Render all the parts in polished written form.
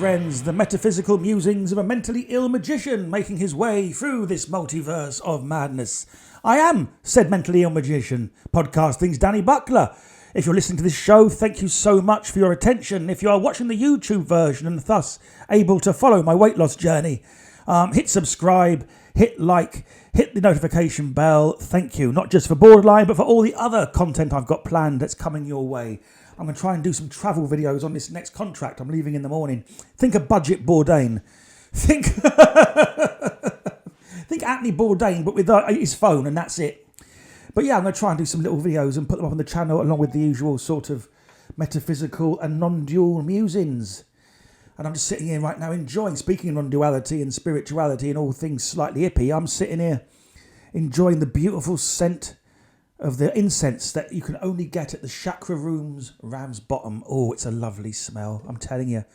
friends, the metaphysical musings of a mentally ill magician making his way through this multiverse of madness. I am said mentally ill magician, podcasting's Danny Buckler. If you're listening to this show, thank you so much for your attention. If you are watching the YouTube version and thus able to follow my weight loss journey, hit subscribe, hit like, hit the notification bell. Thank you, not just for Borderline, but for all the other content I've got planned that's coming your way. I'm going to try and do some travel videos on this next contract I'm leaving in the morning. Think a budget Bourdain. Think Anthony Bourdain, but with his phone, and that's it. But yeah, I'm going to try and do some little videos and put them up on the channel along with the usual sort of metaphysical and non-dual musings. And I'm just sitting here right now enjoying, speaking of non-duality and spirituality and all things slightly hippie, I'm sitting here enjoying the beautiful scent of the incense that you can only get at the Chakra Rooms, Ramsbottom. Oh, it's a lovely smell. I'm telling you.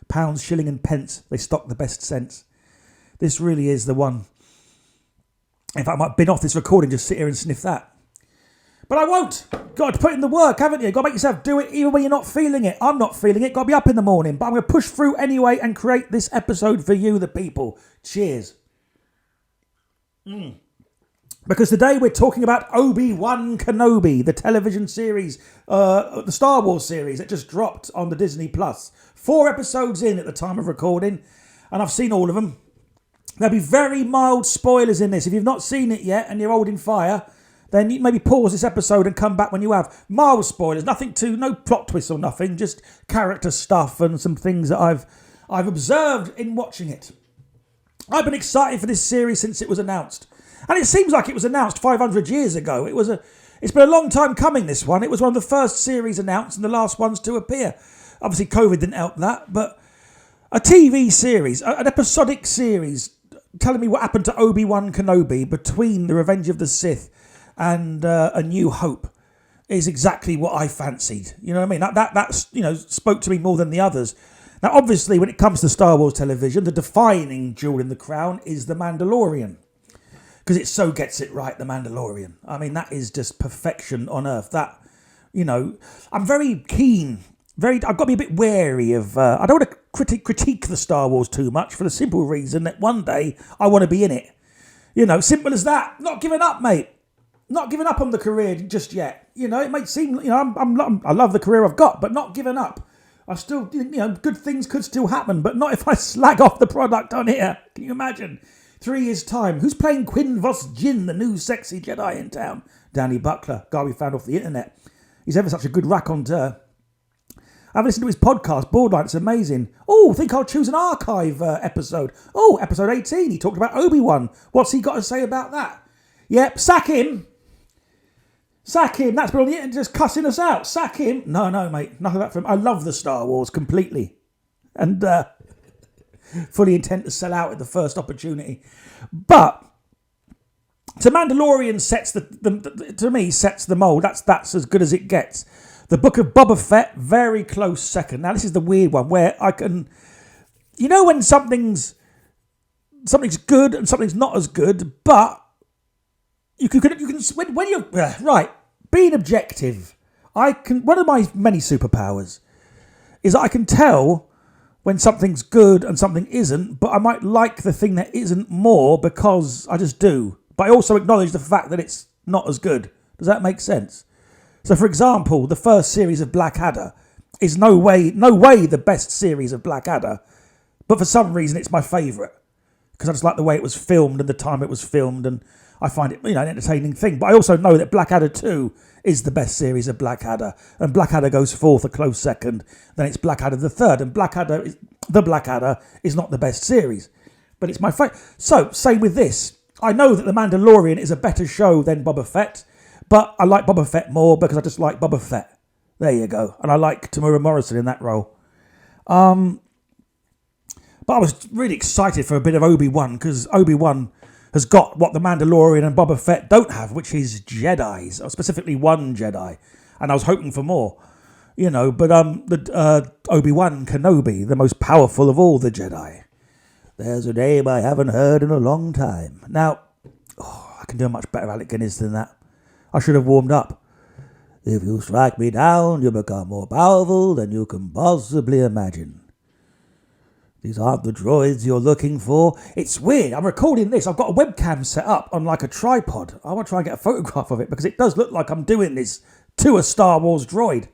Pounds, shilling and pence. They stock the best scents. This really is the one. In fact, I might bin off this recording, just sit here and sniff that. But I won't. Got to put in the work, haven't you? Got to make yourself do it even when you're not feeling it. I'm not feeling it. Got to be up in the morning. But I'm going to push through anyway and create this episode for you, the people. Cheers. Because today we're talking about Obi-Wan Kenobi, the television series, the Star Wars series that just dropped on the Disney Plus. 4 episodes in at the time of recording, and I've seen all of them. There'll be very mild spoilers in this. If you've not seen it yet and you're holding fire, then you maybe pause this episode and come back when you have. Mild spoilers, no plot twists or nothing, just character stuff and some things that I've observed in watching it. I've been excited for this series since it was announced. And it seems like it was announced 500 years ago. It's been a long time coming, this one. It was one of the first series announced and the last ones to appear. Obviously, COVID didn't help that, but a TV series, an episodic series, telling me what happened to Obi-Wan Kenobi between The Revenge of the Sith and A New Hope is exactly what I fancied. You know what I mean? That spoke to me more than the others. Now, obviously, when it comes to Star Wars television, the defining jewel in the crown is The Mandalorian. Because it so gets it right, The Mandalorian. I mean, that is just perfection on earth. I'm very keen. I've got to be a bit wary of... I don't want to critique the Star Wars too much for the simple reason that one day I want to be in it. Simple as that. Not giving up, mate. Not giving up on the career just yet. It might seem... I love the career I've got, but not giving up. I still... good things could still happen, but not if I slag off the product on here. Can you imagine? 3 years' time. Who's playing Quinn Vos Jin, the new sexy Jedi in town? Danny Buckler, guy we found off the internet. He's ever such a good raconteur. I've listened to his podcast, Borderline. It's amazing. Oh, think I'll choose an archive episode. Oh, episode 18. He talked about Obi-Wan. What's he got to say about that? Yep, sack him. Sack him. That's been on the internet just cussing us out. Sack him. No, mate. Nothing of that for him. I love the Star Wars completely. And... fully intent to sell out at the first opportunity. But The Mandalorian sets to me sets the mould. That's as good as it gets. The Book of Boba Fett, very close second. Now this is the weird one where I can, when something's good and something's not as good, but you can when you're right being objective. One of my many superpowers is that I can tell when something's good and something isn't, but I might like the thing that isn't more because I just do. But I also acknowledge the fact that it's not as good. Does that make sense? So, for example, the first series of Blackadder is no way the best series of Blackadder, but for some reason it's my favourite because I just like the way it was filmed and the time it was filmed, and I find it an entertaining thing. But I also know that Blackadder 2 is the best series of Blackadder, and Blackadder goes fourth, a close second. Then it's Blackadder the third, and Blackadder is not the best series, but it's my favourite. So, same with this. I know that The Mandalorian is a better show than Boba Fett, but I like Boba Fett more because I just like Boba Fett. There you go. And I like Tamura Morrison in that role. But I was really excited for a bit of Obi-Wan because Obi-Wan has got what The Mandalorian and Boba Fett don't have, which is Jedis, or specifically one Jedi. And I was hoping for more, but Obi-Wan Kenobi, the most powerful of all the Jedi. There's a name I haven't heard in a long time. Now, I can do a much better Alec Guinness than that. I should have warmed up. If you strike me down, you become more powerful than you can possibly imagine. These aren't the droids you're looking for. It's weird. I'm recording this. I've got a webcam set up on like a tripod. I want to try and get a photograph of it because it does look like I'm doing this to a Star Wars droid.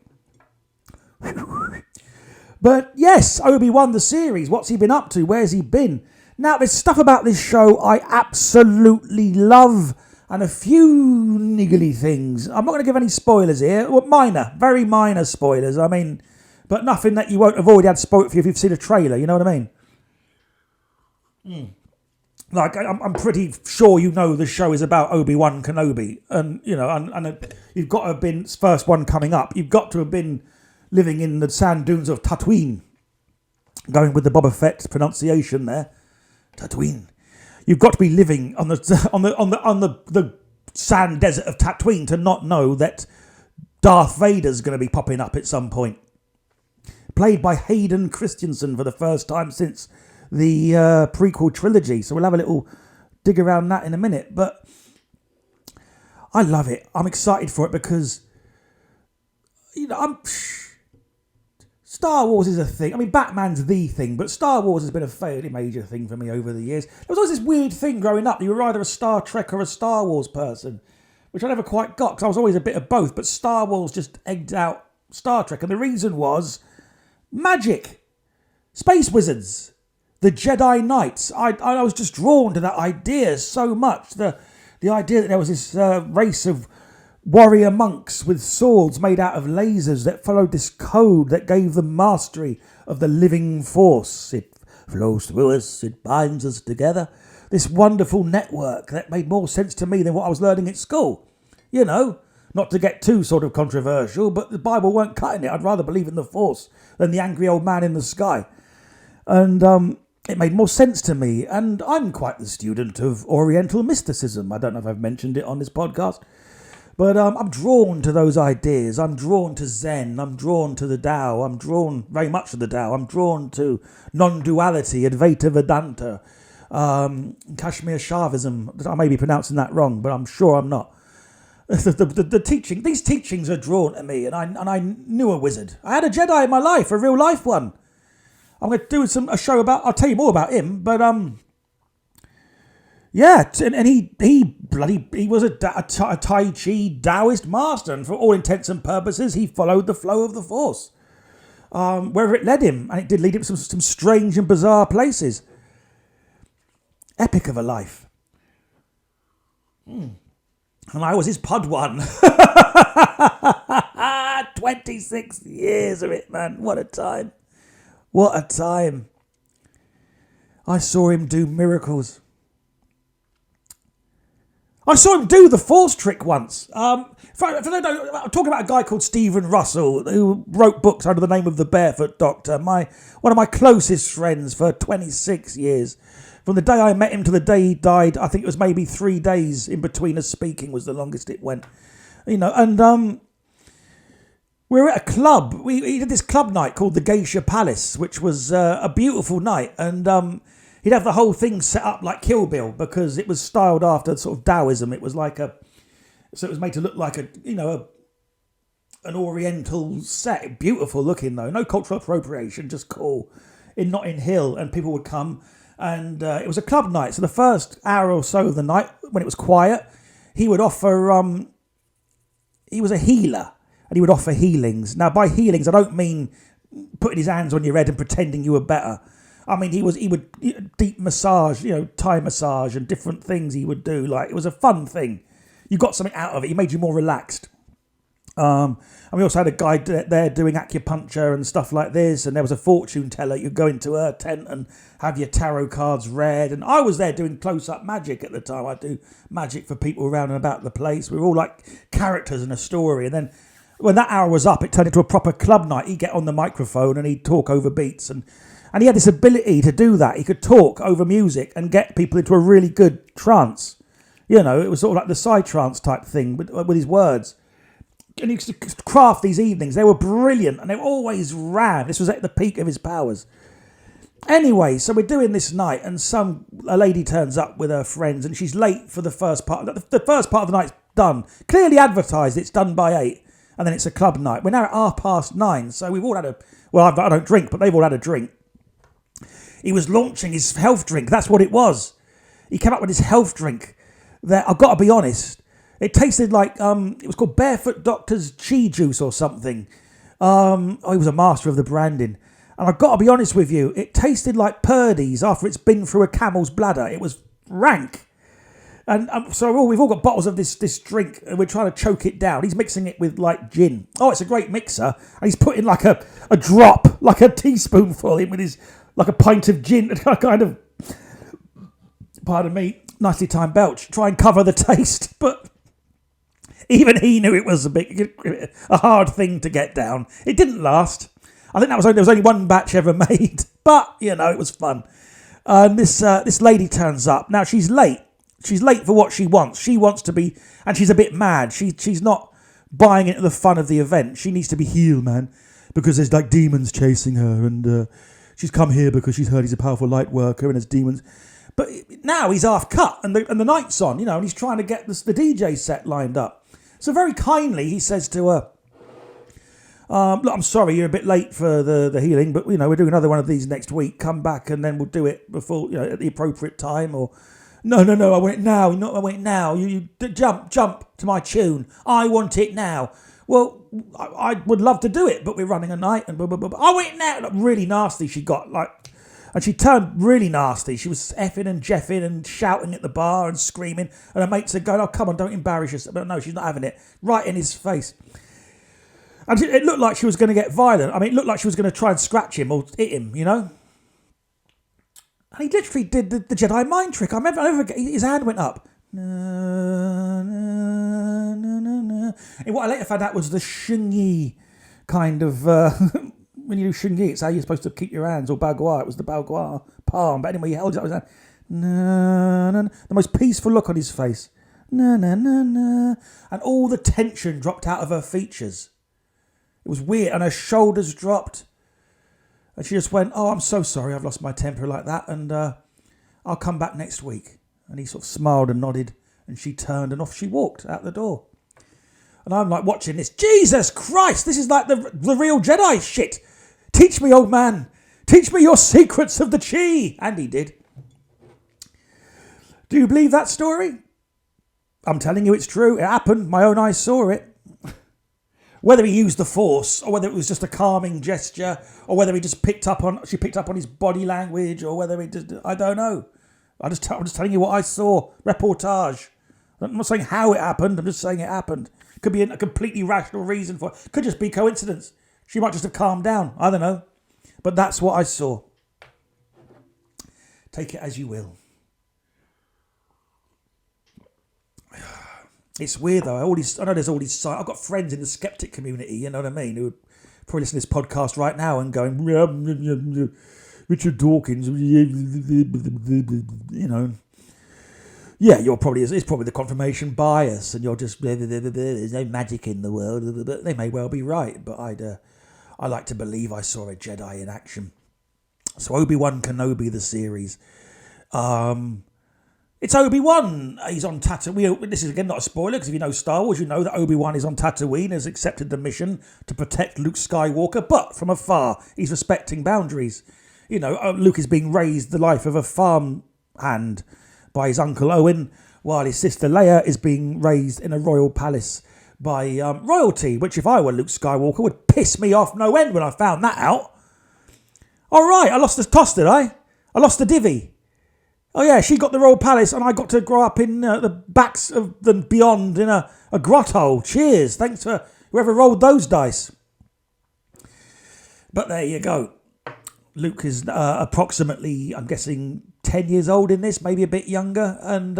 But yes, Obi-Wan the series. What's he been up to? Where's he been? Now, there's stuff about this show I absolutely love and a few niggly things. I'm not going to give any spoilers here. Well, minor, very minor spoilers. I mean... But nothing that you won't have already had spoiled for you if you've seen a trailer, you know what I mean? Like, I'm pretty sure you know the show is about Obi-Wan Kenobi. And, you know, and you've got to have been, first one coming up, you've got to have been living in the sand dunes of Tatooine. Going with the Boba Fett pronunciation there. Tatooine. You've got to be living on the sand desert of Tatooine to not know that Darth Vader's going to be popping up at some point. Played by Hayden Christensen for the first time since the prequel trilogy. So we'll have a little dig around that in a minute. But I love it. I'm excited for it because, you know, Star Wars is a thing. I mean, Batman's the thing, but Star Wars has been a fairly major thing for me over the years. There was always this weird thing growing up. You were either a Star Trek or a Star Wars person, which I never quite got because I was always a bit of both. But Star Wars just egged out Star Trek. And the reason was... magic, space wizards, the Jedi Knights. I was just drawn to that idea so much. The idea that there was this race of warrior monks with swords made out of lasers that followed this code that gave them mastery of the living force. It flows through us, it binds us together. This wonderful network that made more sense to me than what I was learning at school. You know, not to get too sort of controversial, but the Bible weren't cutting it. I'd rather believe in the Force than the angry old man in the sky. And it made more sense to me. And I'm quite the student of Oriental mysticism. I don't know if I've mentioned it on this podcast. But I'm drawn to those ideas. I'm drawn to Zen. I'm drawn to the Tao. I'm drawn very much to the Tao. I'm drawn to non-duality, Advaita Vedanta, Kashmir Shaivism. I may be pronouncing that wrong, but I'm sure I'm not. The teaching, these teachings are drawn to me, and I knew a wizard. I had a Jedi in my life, a real life one. I'm going to do a show about. I'll tell you more about him, but yeah, and he was a Tai Chi Taoist master, and for all intents and purposes, he followed the flow of the Force, wherever it led him, and it did lead him to some strange and bizarre places. Epic of a life. And I was his pod one. 26 years of it, man. What a time. What a time. I saw him do miracles. I saw him do the Force trick once. I'm talking about a guy called Stephen Russell who wrote books under the name of The Barefoot Doctor. One of my closest friends for 26 years. From the day I met him to the day he died, I think it was maybe 3 days in between us speaking was the longest it went. You know, and we were at a club. We did this club night called the Geisha Palace, which was a beautiful night. And he'd have the whole thing set up like Kill Bill because it was styled after sort of Taoism. It was like so it was made to look like an Oriental set. Beautiful looking though. No cultural appropriation, just cool. In Notting Hill, and people would come. And it was a club night. So the first hour or so of the night, when it was quiet, he would offer... he was a healer. And he would offer healings. Now, by healings, I don't mean putting his hands on your head and pretending you were better. I mean, he would deep massage, Thai massage and different things he would do. Like, it was a fun thing. You got something out of it. He made you more relaxed. And we also had a guy there doing acupuncture and stuff like this. And there was a fortune teller. You'd go into her tent and have your tarot cards read. And I was there doing close-up magic at the time. I do magic for people around and about the place. We were all like characters in a story. And then when that hour was up, it turned into a proper club night. He'd get on the microphone and he'd talk over beats. And he had this ability to do that. He could talk over music and get people into a really good trance. It was sort of like the psytrance type thing with his words. And he used to craft these evenings. They were brilliant and they were always ram. This was at the peak of his powers. Anyway, so we're doing this night and a lady turns up with her friends and she's late for the first part. The first part of the night's done. Clearly advertised, it's done by 8. And then it's a club night. We're now at 9:30. So we've all had I don't drink, but they've all had a drink. He was launching his health drink. That's what it was. He came up with his health drink. That I've got to be honest, it tasted like it was called Barefoot Doctor's Chi Juice or something. He was a master of the branding, and I've got to be honest with you, it tasted like Purdy's after it's been through a camel's bladder. It was rank, and so we've all got bottles of this drink, and we're trying to choke it down. He's mixing it with like gin. Oh, it's a great mixer, and he's putting like a drop, like a teaspoonful in with his like a pint of gin, kind of. Pardon me, nicely timed belch. Try and cover the taste, but even he knew it was a hard thing to get down. It didn't last. I think there was only one batch ever made, but it was fun. This lady turns up. Now she's late. She's late for what she wants. She wants to be, and she's a bit mad. She's not buying into the fun of the event. She needs to be heel, man, because there's like demons chasing her, and she's come here because she's heard he's a powerful light worker, and there's demons. But now he's half cut, and the night's on, and he's trying to get the DJ set lined up. So very kindly, he says to her, look, I'm sorry, you're a bit late for the healing, but, we're doing another one of these next week. Come back, and then we'll do it before, at the appropriate time. Or, no, I want it now. I want it now. You jump to my tune. I want it now. Well, I would love to do it, but we're running a night, and blah, blah, blah. I want it now. Like, really nasty she got, like... And she turned really nasty. She was effing and jeffing and shouting at the bar and screaming. And her mates are going, oh, come on, don't embarrass yourself. But no, she's not having it. Right in his face. And it looked like she was going to get violent. I mean, it looked like she was going to try and scratch him or hit him, And he literally did the Jedi mind trick. I never forget, his hand went up. And what I later found out was the shungi kind of... when you do shungi, it's how you're supposed to keep your hands, or bagua. It was the bagua palm. But anyway, he held it up his hand. The most peaceful look on his face. And all the tension dropped out of her features. It was weird, and her shoulders dropped. And she just went, oh, I'm so sorry, I've lost my temper like that, and I'll come back next week. And he sort of smiled and nodded, and she turned, and off she walked out the door. And I'm like watching this. Jesus Christ, this is like the real Jedi shit. Teach me, old man. Teach me your secrets of the chi. And he did. Do you believe that story? I'm telling you it's true. It happened. My own eyes saw it. Whether he used the Force, or whether it was just a calming gesture, or whether she picked up on his body language, or whether I don't know. I'm just telling you what I saw. Reportage. I'm not saying how it happened. I'm just saying it happened. Could be a completely rational reason for it. Could just be coincidence. She might just have calmed down. I don't know. But that's what I saw. Take it as you will. It's weird though. I know there's all these... I've got friends in the skeptic community, you know what I mean, who would probably listen to this podcast right now and going, Richard Dawkins, Yeah, it's probably the confirmation bias, and you're just there's no magic in the world. They may well be right, but I like to believe I saw a Jedi in action. So Obi-Wan Kenobi, the series, it's Obi-Wan. He's on Tatooine. This is again not a spoiler, because if you know Star Wars, you know that Obi-Wan is on Tatooine, has accepted the mission to protect Luke Skywalker, but from afar, he's respecting boundaries. Luke is being raised the life of a farm hand by his uncle Owen, while his sister Leia is being raised in a royal palace by royalty, which if I were Luke Skywalker would piss me off no end when I found that out. All right, I lost the toss, did I? I lost the divvy. Oh yeah, she got the royal palace and I got to grow up in the backs of the beyond in a grotto. Cheers, thanks for whoever rolled those dice. But there you go. Luke is approximately, I'm guessing, 10 years old in this, maybe a bit younger, and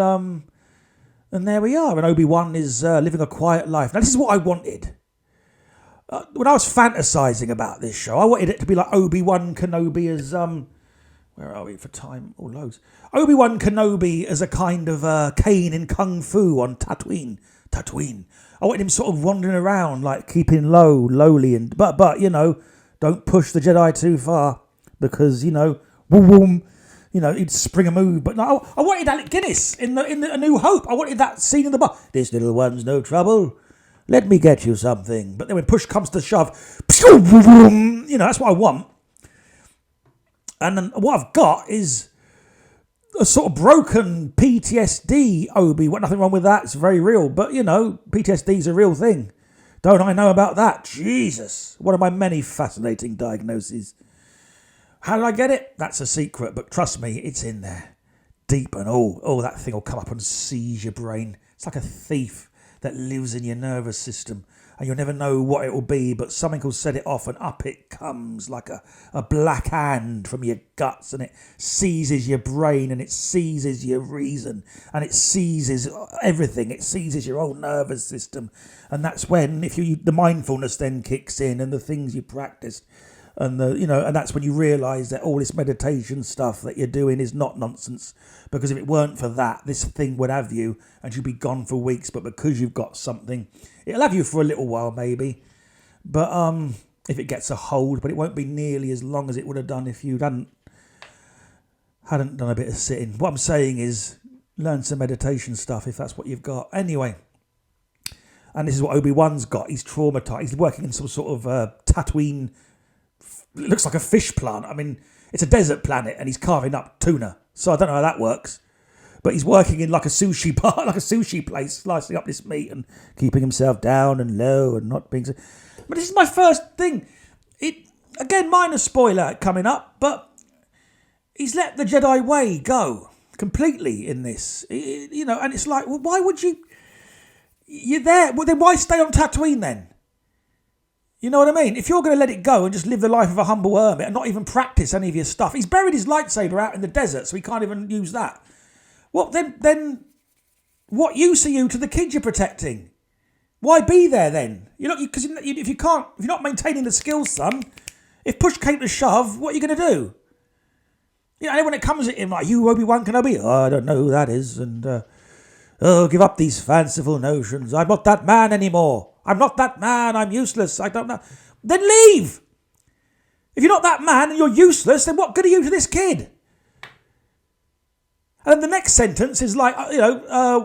there we are. And Obi-Wan is living a quiet life. Now, this is what I wanted. When I was fantasizing about this show, I wanted it to be like Obi-Wan Kenobi as where are we for time? Oh, loads. Obi-Wan Kenobi as a kind of Kane in Kung Fu on Tatooine. I wanted him sort of wandering around, like keeping lowly, and but don't push the Jedi too far, because boom, he'd spring a move. But no, I wanted Alec Guinness in A New Hope. I wanted that scene in the bar. This little one's no trouble. Let me get you something. But then when push comes to shove, that's what I want. And then what I've got is a sort of broken PTSD Obi-Wan. Nothing wrong with that. It's very real. But, PTSD is a real thing. Don't I know about that? Jesus. One of my many fascinating diagnoses. How did I get it? That's a secret. But trust me, it's in there. Deep and all. Oh, that thing will come up and seize your brain. It's like a thief that lives in your nervous system. And you'll never know what it will be, but something will set it off and up it comes like a black hand from your guts, and it seizes your brain and it seizes your reason and it seizes everything. It seizes your whole nervous system. And that's when the mindfulness then kicks in and the things you practiced. And and that's when you realise that all this meditation stuff that you're doing is not nonsense. Because if it weren't for that, this thing would have you and you'd be gone for weeks. But because you've got something, it'll have you for a little while maybe. But if it gets a hold, but it won't be nearly as long as it would have done if you hadn't done a bit of sitting. What I'm saying is learn some meditation stuff if that's what you've got. Anyway, and this is what Obi-Wan's got. He's traumatised. He's working in some sort of Tatooine. It looks like a fish plant. I mean, it's a desert planet and he's carving up tuna. So I don't know how that works. But he's working in like a sushi bar, like a sushi place, slicing up this meat and keeping himself down and low and not being... But this is my first thing. Again, minor spoiler coming up, but he's let the Jedi way go completely in this. And it's like, well, why would you... You're there. Well, then why stay on Tatooine then? You know what I mean? If you're going to let it go and just live the life of a humble hermit and not even practice any of your stuff. He's buried his lightsaber out in the desert, so he can't even use that. Well, then what use are you to the kids you're protecting? Why be there then? Because if you're not maintaining the skills, son, if push came to shove, what are you going to do? And when it comes at him like, you Obi-Wan Kenobi, oh, I don't know who that is, and give up these fanciful notions. I'm not that man anymore. I'm not that man. I'm useless. I don't know. Then leave. If you're not that man and you're useless, then what good are you to this kid? And then the next sentence is like, I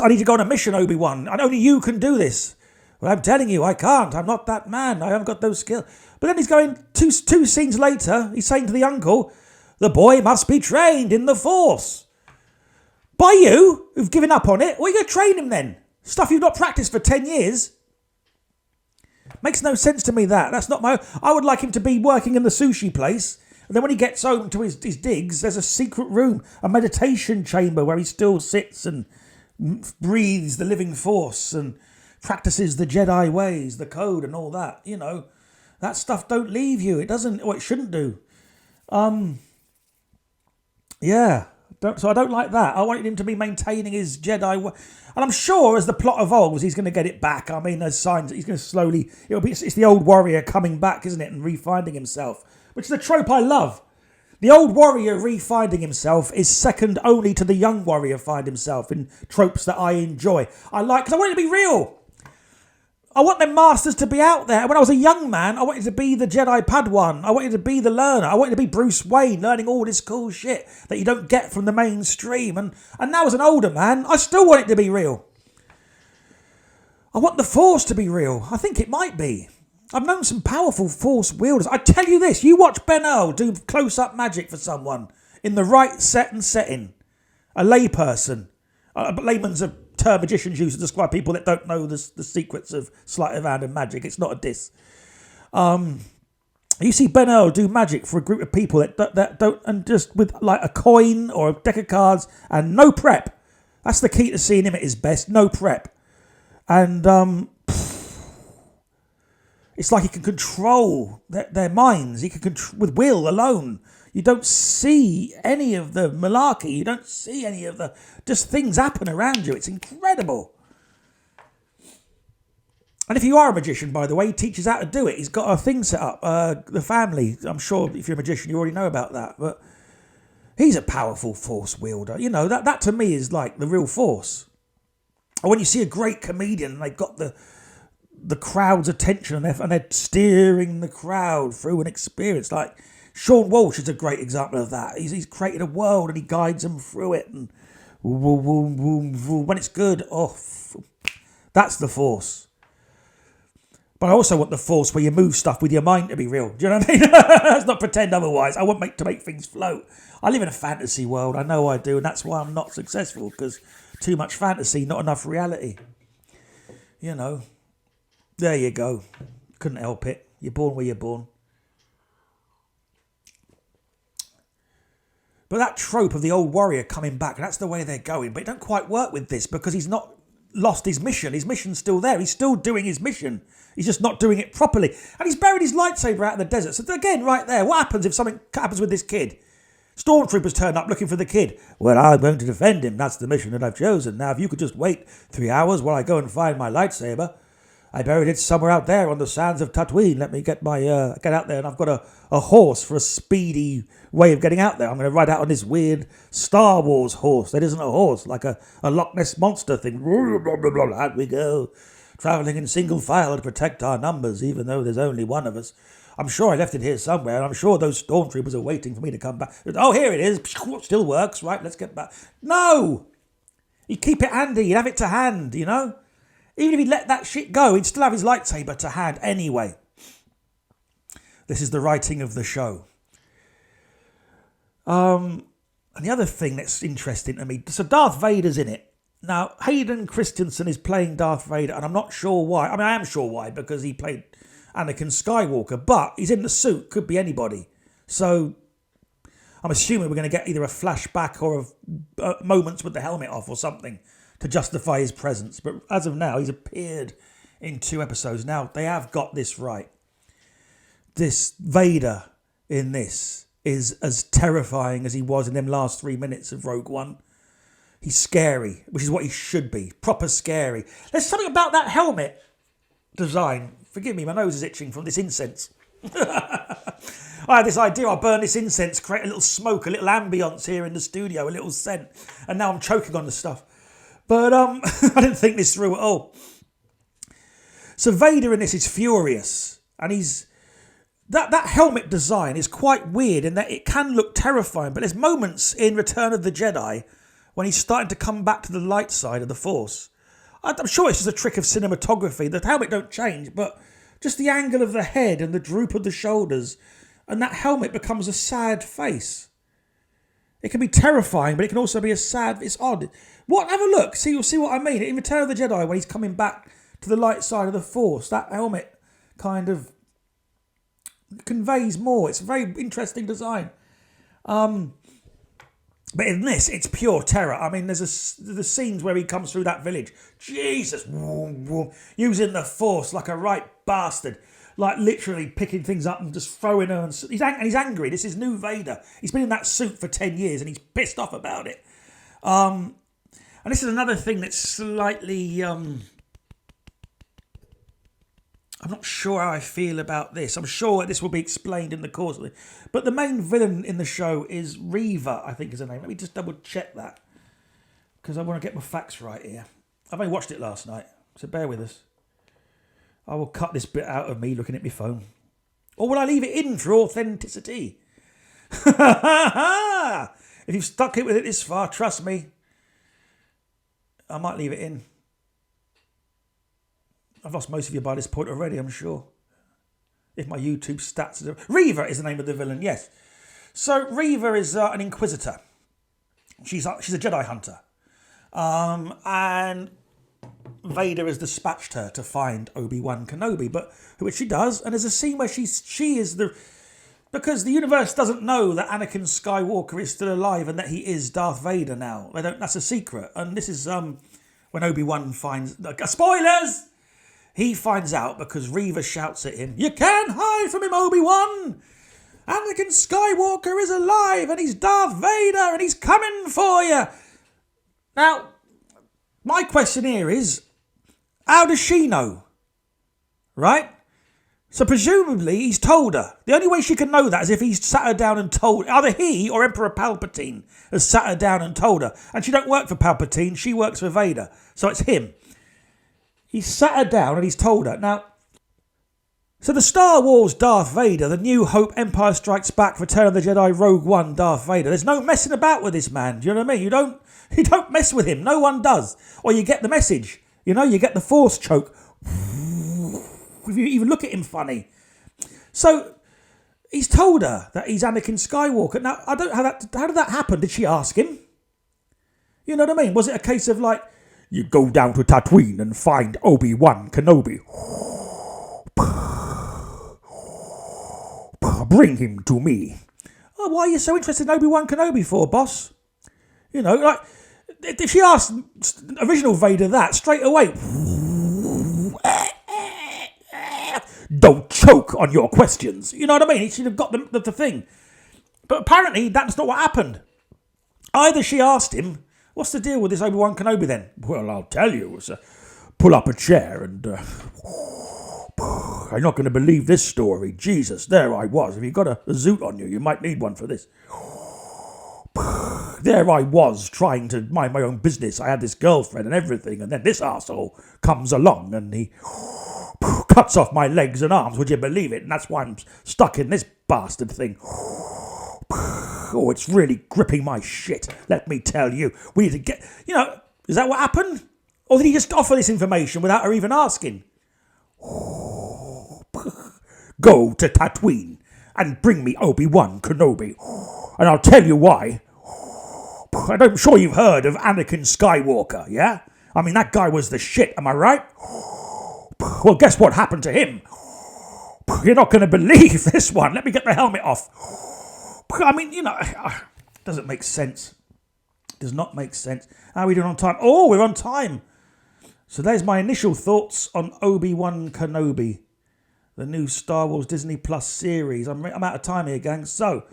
need to go on a mission, Obi-Wan, and only you can do this. Well, I'm telling you, I can't. I'm not that man. I haven't got those skills. But then he's going, two scenes later, he's saying to the uncle, the boy must be trained in the Force. By you, who've given up on it, what are you going to train him then? Stuff you've not practiced for 10 years. Makes no sense to me that's not I would like him to be working in the sushi place. And then when he gets home to his digs, there's a secret room, a meditation chamber where he still sits and breathes the living force and practices the Jedi ways, the code and all that. That stuff don't leave you. It doesn't, or it shouldn't do. Yeah. So I don't like that. I wanted him to be maintaining his Jedi way. And I'm sure as the plot evolves, he's going to get it back. I mean, there's signs that he's going to slowly... It's the old warrior coming back, isn't it? And refinding himself. Which is a trope I love. The old warrior refinding himself is second only to the young warrior find himself in tropes that I enjoy. I like... Because I want it to be real. I want them masters to be out there. When I was a young man, I wanted to be the Jedi Padawan. I wanted to be the learner. I wanted to be Bruce Wayne, learning all this cool shit that you don't get from the mainstream. And now as an older man, I still want it to be real. I want the Force to be real. I think it might be. I've known some powerful Force wielders. I tell you this, you watch Ben Earl do close-up magic for someone in the right set and setting. A layperson. Layman's a term magicians use to describe people that don't know the secrets of sleight of hand and magic. It's not a diss. You see Ben Earl do magic for a group of people that don't, and just with like a coin or a deck of cards and no prep. That's the key to seeing him at his best. No prep. And it's like he can control their minds. He can with will alone. You don't see any of the malarkey. You don't see any of the... Just things happen around you. It's incredible. And if you are a magician, by the way, he teaches how to do it. He's got a thing set up. The family. I'm sure if you're a magician, you already know about that. But he's a powerful Force wielder. That to me is like the real Force. And when you see a great comedian, they've got the crowd's attention and they're steering the crowd through an experience like... Sean Walsh is a great example of that. He's created a world and he guides them through it. And when it's good, that's the Force. But I also want the Force where you move stuff with your mind to be real. Do you know what I mean? Let's not pretend otherwise. I want to make things float. I live in a fantasy world. I know I do. And that's why I'm not successful, because too much fantasy, not enough reality. You know. There you go. Couldn't help it. You're born where you're born. But that trope of the old warrior coming back, that's the way they're going. But it don't quite work with this because he's not lost his mission. His mission's still there. He's still doing his mission. He's just not doing it properly. And he's buried his lightsaber out in the desert. So again, right there, what happens if something happens with this kid? Stormtroopers turn up looking for the kid. Well, I'm going to defend him. That's the mission that I've chosen. Now, if you could just wait 3 hours while I go and find my lightsaber. I buried it somewhere out there on the sands of Tatooine. Let me get out there, and I've got a horse for a speedy way of getting out there. I'm going to ride out on this weird Star Wars horse. That isn't a horse, like a Loch Ness Monster thing. Blah, blah, blah, blah. Out we go, travelling in single file to protect our numbers, even though there's only one of us. I'm sure I left it here somewhere, and I'm sure those stormtroopers are waiting for me to come back. Oh, here it is. Still works. Right, let's get back. No! You keep it handy. You have it to hand, you know? Even if he'd let that shit go, he'd still have his lightsaber to hand anyway. This is the writing of the show. And the other thing that's interesting to me, so Darth Vader's in it. Now, Hayden Christensen is playing Darth Vader, and I'm not sure why. I mean, I am sure why, because he played Anakin Skywalker, but he's in the suit, could be anybody. So I'm assuming we're going to get either a flashback or moments with the helmet off or something to justify his presence. But as of now, he's appeared in 2 episodes. Now, they have got this right. This Vader in this is as terrifying as he was in them last 3 minutes of Rogue One. He's scary, which is what he should be. Proper scary. There's something about that helmet design. Forgive me, my nose is itching from this incense. I had this idea, I'll burn this incense, create a little smoke, a little ambience here in the studio, a little scent. And now I'm choking on the stuff. But I didn't think this through at all. So Vader in this is furious. And he's... That helmet design is quite weird in that it can look terrifying. But there's moments in Return of the Jedi when he's starting to come back to the light side of the Force. I'm sure it's just a trick of cinematography. The helmet don't change, but just the angle of the head and the droop of the shoulders, and that helmet becomes a sad face. It can be terrifying, but it can also be a sad... It's odd. What? Have a look. See, you'll see what I mean. In Return of the Jedi, when he's coming back to the light side of the Force, that helmet kind of conveys more. It's a very interesting design. But in this, it's pure terror. I mean, there's the scenes where he comes through that village. Jesus, using the Force like a right bastard. Like literally picking things up and just throwing them. And he's angry. This is new Vader. He's been in that suit for 10 years and he's pissed off about it. And this is another thing that's slightly... I'm not sure how I feel about this. I'm sure this will be explained in the course of it. But the main villain in the show is Reva, I think is her name. Let me just double check that, because I want to get my facts right here. I've only watched it last night, so bear with us. I will cut this bit out of me looking at my phone. Or will I leave it in for authenticity? If you've stuck it with it this far, trust me, I might leave it in. I've lost most of you by this point already, I'm sure. If my YouTube stats are... Reva is the name of the villain, yes. So Reva is an Inquisitor. She's a Jedi hunter. And Vader has dispatched her to find Obi-Wan Kenobi, which she does. And there's a scene where she is the... Because the universe doesn't know that Anakin Skywalker is still alive and that he is Darth Vader now. That's a secret. And this is when Obi-Wan finds... Spoilers! He finds out because Reva shouts at him, "You can't hide from him, Obi-Wan! Anakin Skywalker is alive and he's Darth Vader and he's coming for you!" Now, my question here is, how does she know? Right? So presumably he's told her. The only way she can know that is if he's sat her down and told... Either he or Emperor Palpatine has sat her down and told her. And she don't work for Palpatine, she works for Vader. So it's him. He's sat her down and he's told her. Now, so the Star Wars Darth Vader, the New Hope, Empire Strikes Back, Return of the Jedi, Rogue One Darth Vader. There's no messing about with this man. Do you know what I mean? You don't mess with him. No one does. Or you get the message. You know, you get the Force choke. if you even look at him funny. So he's told her that he's Anakin Skywalker. Now, I don't how did that happen? Did she ask him? You know what I mean? Was it a case of like, you go down to Tatooine and find Obi-Wan Kenobi. Bring him to me. Oh, why are you so interested in Obi-Wan Kenobi for, boss? You know, like, if she asked original Vader that, straight away, don't choke on your questions. You know what I mean? He should have got the thing. But apparently, that's not what happened. Either she asked him, what's the deal with this Obi-Wan Kenobi then? Well, I'll tell you. It's pull up a chair and... I'm not going to believe this story. Jesus, there I was. If you've got a zoot on you, you might need one for this. There I was, trying to mind my own business. I had this girlfriend and everything, and then this arsehole comes along and he cuts off my legs and arms. Would you believe it? And that's why I'm stuck in this bastard thing. Oh, it's really gripping my shit, let me tell you. We need to get... You know, is that what happened? Or did he just offer this information without her even asking? Go to Tatooine and bring me Obi-Wan Kenobi. And I'll tell you why. I'm sure you've heard of Anakin Skywalker, yeah? I mean, that guy was the shit, am I right? Well, guess what happened to him? You're not going to believe this one. Let me get the helmet off. I mean, you know, doesn't make sense. Does not make sense. How are we doing on time? Oh, we're on time. So there's my initial thoughts on Obi-Wan Kenobi, the new Star Wars Disney Plus series. I'm out of time here, gang. So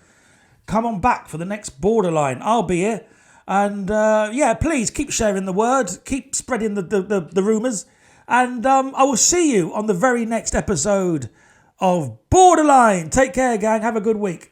come on back for the next Borderline. I'll be here. And yeah, please keep sharing the word. Keep spreading the rumours. And I will see you on the very next episode of Borderline. Take care, gang. Have a good week.